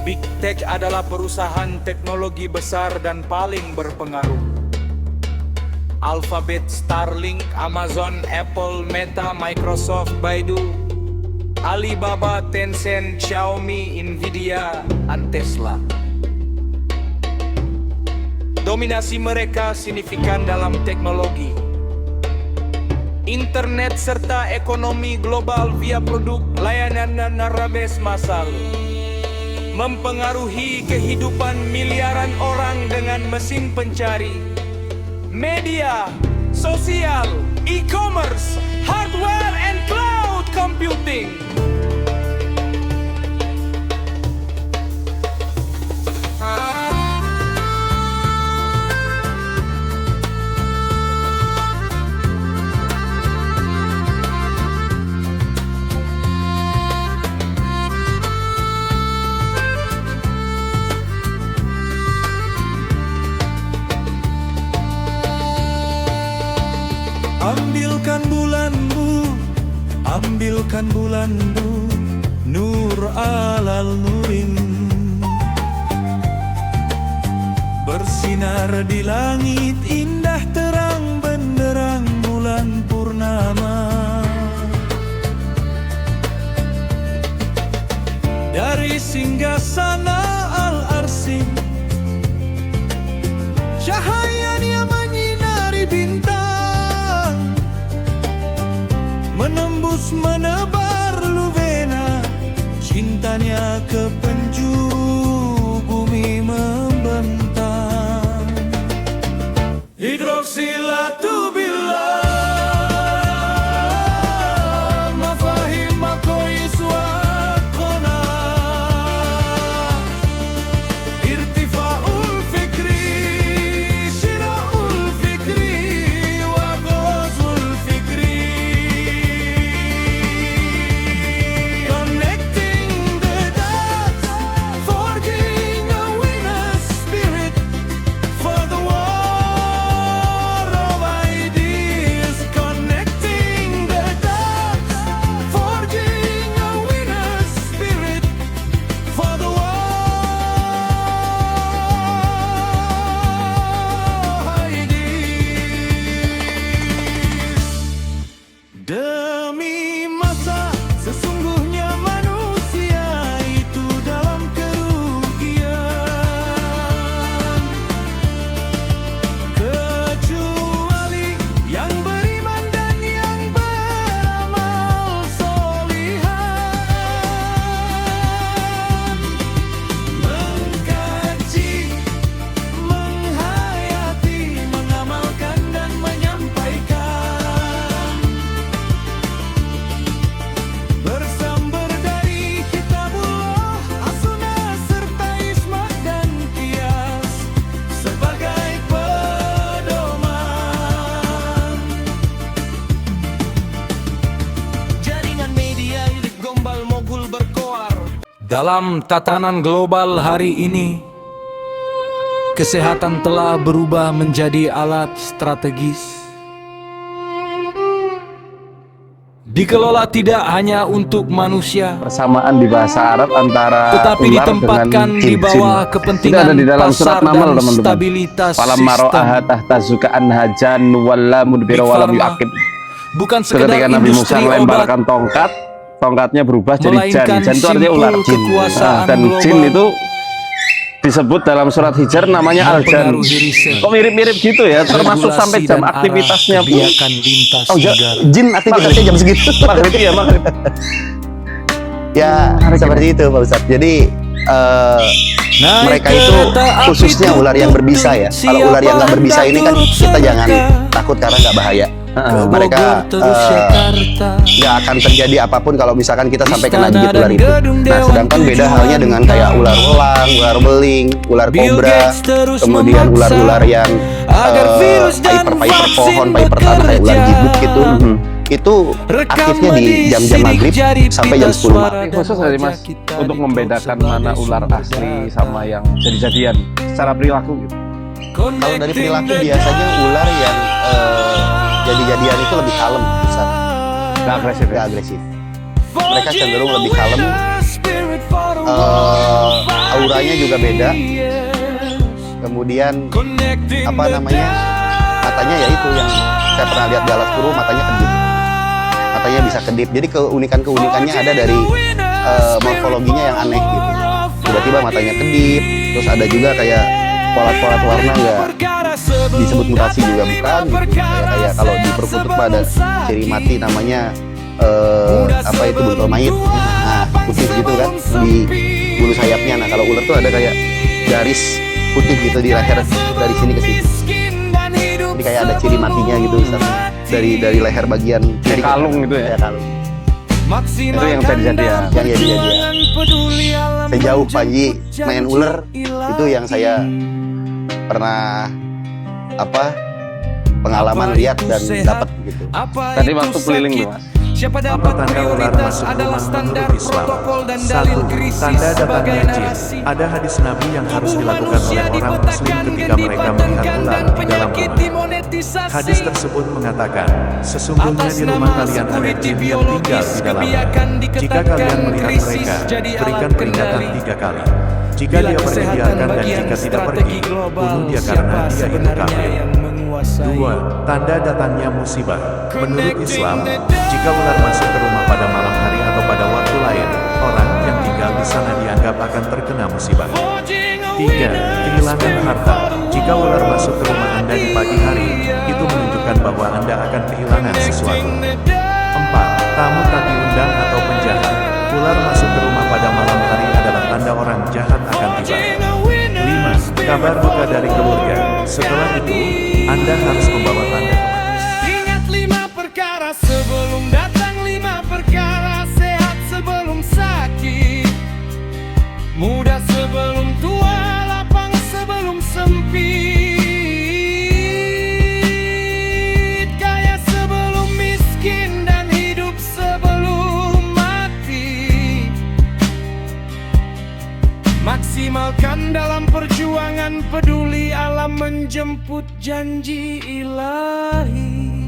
Big Tech adalah perusahaan teknologi besar dan paling berpengaruh. Alphabet, Starlink, Amazon, Apple, Meta, Microsoft, Baidu, Alibaba, Tencent, Xiaomi, Nvidia, dan Tesla. Dominasi mereka signifikan dalam teknologi, internet serta ekonomi global via produk, layanan dan database massal, mempengaruhi kehidupan miliaran orang dengan mesin pencari, media, sosial, e-commerce, hardware and cloud computing. Ambilkan bulanmu, nur alal nurin, bersinar di langit indah terang benderang bulan purnama. Dari singgasana Al-Arsy, cahayanya menyinari bintang, menembus menebar luvena, cintanya ke penjuru bumi membentang. Hidroksilatu billah, mafahim makois wakona, irtifa'ul fikri, syira'ul fikri, wa ghazul fikri. Demi masa sesungguhnya manusia itu dalam kerugian, kecuali yang beriman dan yang beramal solihan, mengkaji, menghayati, mengamalkan dan menyampaikan, bersumber dari kitabullah, as-sunnah serta ismah dan qiyas sebagai pedoman. Jaringan media ilik gombal mogul berkoar. Dalam tatanan global hari ini, kesehatan telah berubah menjadi alat strategis. Dikelola tidak hanya untuk manusia, persamaan di bahasa Arab antara tetapi ular ditempatkan dengan di bawah jin. kepentingan Itu ada di dalam pasar surat Naml, dan teman-teman. stabilitas Falamma sistem. ra'aha tahtazuka anhajan walla mudbira Big walam Pharma yu'aqib. bukan sekedar Ketika Nabi Musa industri obat, melemparkan tongkat, tongkatnya berubah jadi jan. melainkan Jan itu artinya ular, simbol jin. kekuasaan Dan jin global. itu disebut dalam surat Hijr namanya Al-Jan. Mempengaruhi riset, Kok mirip-mirip gitu ya, termasuk regulasi sampai jam dan arah aktivitasnya pun. kebijakan lintas Oh, negara. Jin aktivitasnya jam segitu. Maghrib ya, maghrib. Ya, seperti itu Pak Ustadz. Jadi mereka itu khususnya ular yang berbisa ya. Kalau ular yang nggak berbisa ini kan kita jangan takut karena nggak bahaya. Mereka nggak akan terjadi apapun kalau misalkan kita sampai kena gigit ular itu. Nah, sedangkan beda halnya dengan kayak ular elang, ular beling, ular kobra, kemudian ular-ular yang piper pohon, piper tanah kayak ular gibuk gitu. Itu aktifnya di jam-jam maghrib sampai jam 10 malam. Khusus dari Mas untuk membedakan mana ular asli sama yang jadi-jadian secara perilaku gitu. Kalau dari perilaku biasanya ular yang jadi-jadian itu lebih kalem, Ustaz. Nggak agresif ya? Nggak agresif. Mereka cenderung lebih kalem. auranya juga beda. Kemudian apa namanya, matanya ya itu yang saya pernah lihat di alas puru, matanya kedip, matanya bisa kedip. Jadi keunikannya ada dari morfologinya yang aneh gitu. Tiba-tiba matanya kedip, terus ada juga kayak pola-pola warna, nggak disebut mutasi juga bukan gitu. Kayak kalau di perkutut ada ciri mati namanya apa itu buntel mayit, nah putih gitu kan di bulu sayapnya. Nah kalau ular tuh ada kayak garis putih gitu di leher dari sini ke sini. Jadi kayak ada ciri matinya gitu dari leher bagian kiri. Kalung gitu ya. Kalung. Itu yang jadi-jadian. Yang jadi-jadian. Sejauh Panji main ular itu yang saya pernah pengalaman lihat dan dapat gitu. Tadi waktu keliling tuh Mas. Siapa dapat prioritas adalah standar protokol dan dalil krisis sebagai narasi. Ada hadis Nabi yang harus dilakukan oleh orang Muslim ketika mereka melihat ular di dalam rumah. Hadis tersebut mengatakan, sesungguhnya di rumah kalian ada jin yang tinggal di dalamnya. Jika kalian melihat mereka, berikan peringatan 3 kali. Jika dia pergi, biarkan, dan jika tidak pergi, bunuh dia karena dia itu kafir. 2. Tanda datangnya musibah. Menurut Islam, jika ular masuk ke rumah pada malam hari atau pada waktu lain, orang yang tinggal di sana dianggap akan terkena musibah. 3. Kehilangan harta. Jika ular masuk ke rumah Anda di pagi hari, itu menunjukkan bahwa Anda akan kehilangan sesuatu. 4. Tamu tak diundang atau penjahat. Ular masuk ke rumah pada malam hari adalah tanda orang jahat akan tiba. 5. Kabar duka dari keluarga. Setelah itu, Anda harus membawa tanda kematian. Ingat 5 perkara sebelum datang, 5 perkara sehat sebelum sakit, muda sebelum tua, lapang sebelum sempit, kaya sebelum miskin, dan hidup sebelum mati. Maksimalkan dalam perjuangan, peduli alam menjemput janji ilahi.